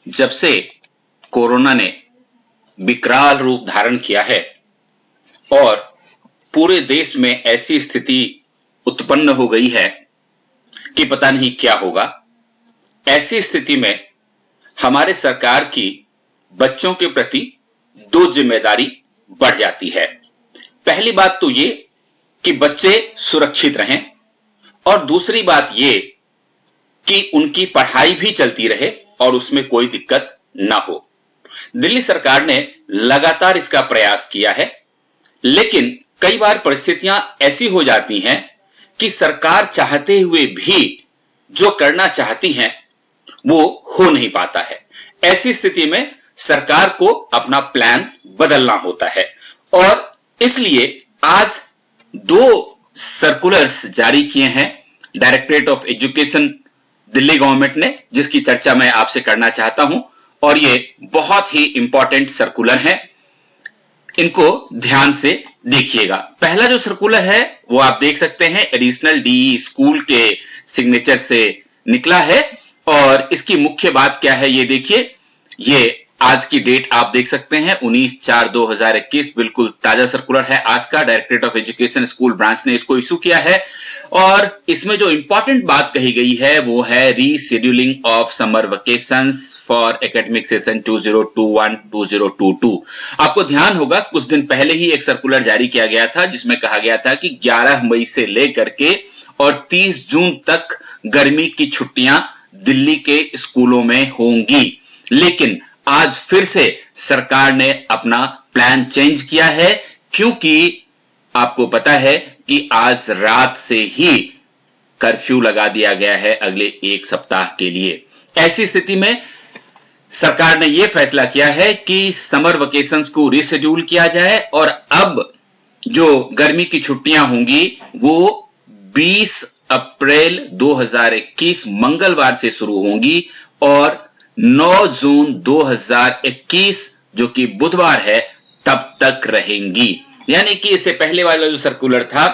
जब से कोरोना ने विकराल रूप धारण किया है और पूरे देश में ऐसी स्थिति उत्पन्न हो गई है कि पता नहीं क्या होगा, ऐसी स्थिति में हमारे सरकार की बच्चों के प्रति दो जिम्मेदारी बढ़ जाती है। पहली बात तो ये कि बच्चे सुरक्षित रहें और दूसरी बात ये कि उनकी पढ़ाई भी चलती रहे और उसमें कोई दिक्कत ना हो। दिल्ली सरकार ने लगातार इसका प्रयास किया है, लेकिन कई बार परिस्थितियां ऐसी हो जाती हैं कि सरकार चाहते हुए भी जो करना चाहती हैं वो हो नहीं पाता है। ऐसी स्थिति में सरकार को अपना प्लान बदलना होता है और इसलिए आज दो सर्कुलर्स जारी किए हैं directorate of education Delhi government ने, जिसकी चर्चा मैं आपसे करना चाहता हूं और ये बहुत ही इंपॉर्टेंट सर्कुलर है। इनको ध्यान से देखिएगा। पहला जो सर्कुलर है वो आप देख सकते हैं एडिशनल डीई स्कूल के सिग्नेचर से निकला है और इसकी मुख्य बात क्या है ये देखिए। ये आज की डेट आप देख सकते हैं 19/4/2021, बिल्कुल ताजा सर्कुलर है आज का। Directorate of education school branch ने इसको इशू किया है और इसमें जो इंपॉर्टेंट बात कही गई है वो है rescheduling of summer vacations for academic session 2021-2022। आपको ध्यान होगा कुछ दिन पहले ही एक सर्कुलर जारी किया गया था जिसमें कहा गया था कि 11 मई से लेकर के और 30 जून तक गर्मी की छुट्टियां दिल्ली के स्कूलों में होंगी। लेकिन आज फिर से सरकार ने अपना प्लान चेंज किया है, क्योंकि आपको पता है कि आज रात से ही कर्फ्यू लगा दिया गया है अगले एक सप्ताह के लिए। ऐसी स्थिति में सरकार ने यह फैसला किया है कि समर वेकेशंस को रीशेड्यूल किया जाए और अब जो गर्मी की छुट्टियां होंगी वो 20 अप्रैल 2021 मंगलवार से शुरू होंगी और 9 जून 2021 जो कि बुधवार है तब तक रहेंगी। यानी कि इससे पहले वाला जो सर्कुलर था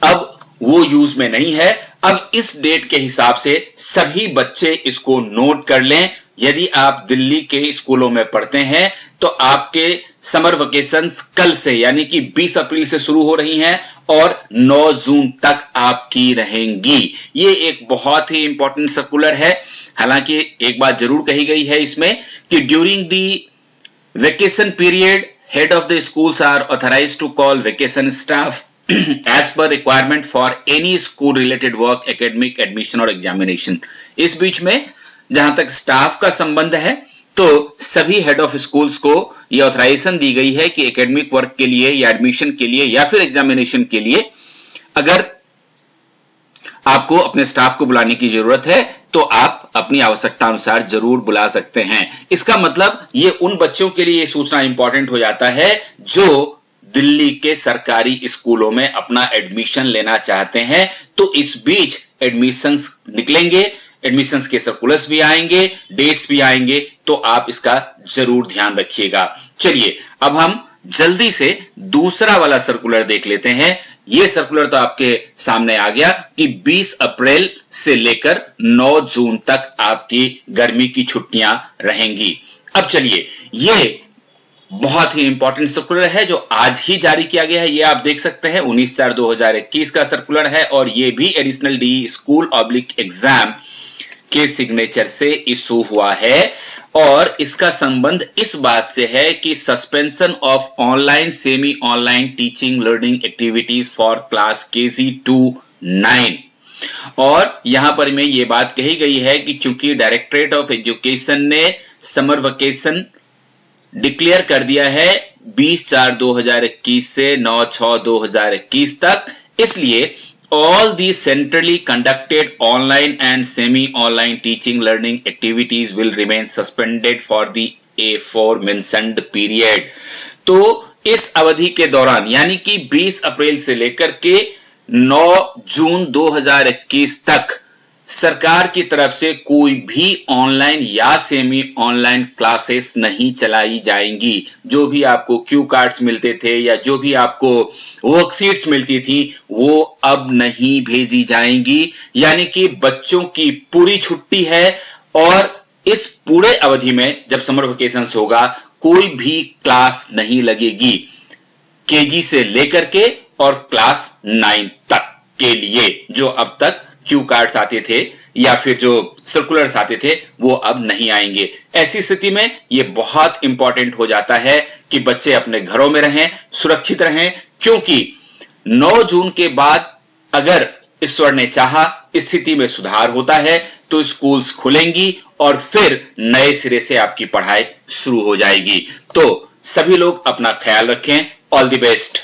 अब वो यूज में नहीं है। अब इस डेट के हिसाब से सभी बच्चे इसको नोट कर लें। यदि आप दिल्ली के स्कूलों में पढ़ते हैं तो आपके समर वेकेशंस कल से यानी कि 20 अप्रैल से शुरू हो रही हैं और 9 जून तक आपकी रहेंगी। ये एक बहुत ही इंपॉर्टेंट सर्कुलर है। हालांकि एक बात जरूर कही गई है इसमें कि during the vacation period head of the schools are authorised to call vacation staff as per requirement for any school related work, academic, admission और एग्जामिनेशन। इस बीच में जहां तक स्टाफ का संबंध है तो सभी हेड ऑफ स्कूल्स को यह ऑथराइजेशन दी गई है कि एकेडमिक वर्क के लिए या एडमिशन के लिए या फिर एग्जामिनेशन के लिए अगर आपको अपने स्टाफ को बुलाने की जरूरत है तो आप अपनी आवश्यकता अनुसार जरूर बुला सकते हैं। इसका मतलब ये उन बच्चों के लिए सूचना इंपॉर्टेंट हो जाता है जो दिल्ली के सरकारी स्कूलों में अपना एडमिशन लेना चाहते हैं। तो इस बीच एडमिशंस निकलेंगे, एडमिशंस के सर्कुलर्स भी आएंगे, डेट्स भी आएंगे, तो आप इसका जरूर ध्यान रखिएगा। चलिए अब हम जल्दी से दूसरा वाला सर्कुलर देख लेते हैं। यह सर्कुलर तो आपके सामने आ गया कि 20 अप्रैल से लेकर 9 जून तक आपकी गर्मी की छुट्टियां रहेंगी। अब चलिए ये बहुत ही इंपॉर्टेंट सर्कुलर है जो आज ही जारी किया गया है। ये आप देख सकते हैं 19/4/2021 का सर्कुलर है और ये भी additional D school oblique exam के सिग्नेचर से इशू हुआ है और इसका संबंध इस बात से है कि suspension of online semi online teaching learning activities for class KG to 9। और यहां पर में ये बात कही गई है कि चूंकि डायरेक्टरेट ऑफ एजुकेशन ने समर वेकेशन डिक्लेयर कर दिया है 20/4/2021 से 9/6/2021 तक, इसलिए all the centrally conducted online and semi-online teaching learning activities will remain suspended for the aforementioned period। तो इस अवधि के दौरान यानी कि 20 अप्रैल से लेकर के 9 जून 2021 तक सरकार की तरफ से कोई भी ऑनलाइन या सेमी ऑनलाइन क्लासेस नहीं चलाई जाएंगी। जो भी आपको क्यू कार्ड्स मिलते थे या जो भी आपको वर्कशीट्स मिलती थी वो अब नहीं भेजी जाएंगी। यानी कि बच्चों की पूरी छुट्टी है और इस पूरे अवधि में जब समर वेकेशन होगा कोई भी क्लास नहीं लगेगी, केजी से लेकर के और क्लास 9 तक के लिए। जो अब तक क्यू कार्ड्स आते थे या फिर जो सर्कुलर्स आते थे वो अब नहीं आएंगे। ऐसी स्थिति में ये बहुत इंपॉर्टेंट हो जाता है कि बच्चे अपने घरों में रहें, सुरक्षित रहें, क्योंकि 9 जून के बाद अगर ईश्वर ने चाहा स्थिति में सुधार होता है तो स्कूल्स खुलेंगी और फिर नए सिरे से आपकी पढ़ाई शुरू हो जाएगी। तो सभी लोग अपना ख्याल रखें। All the best.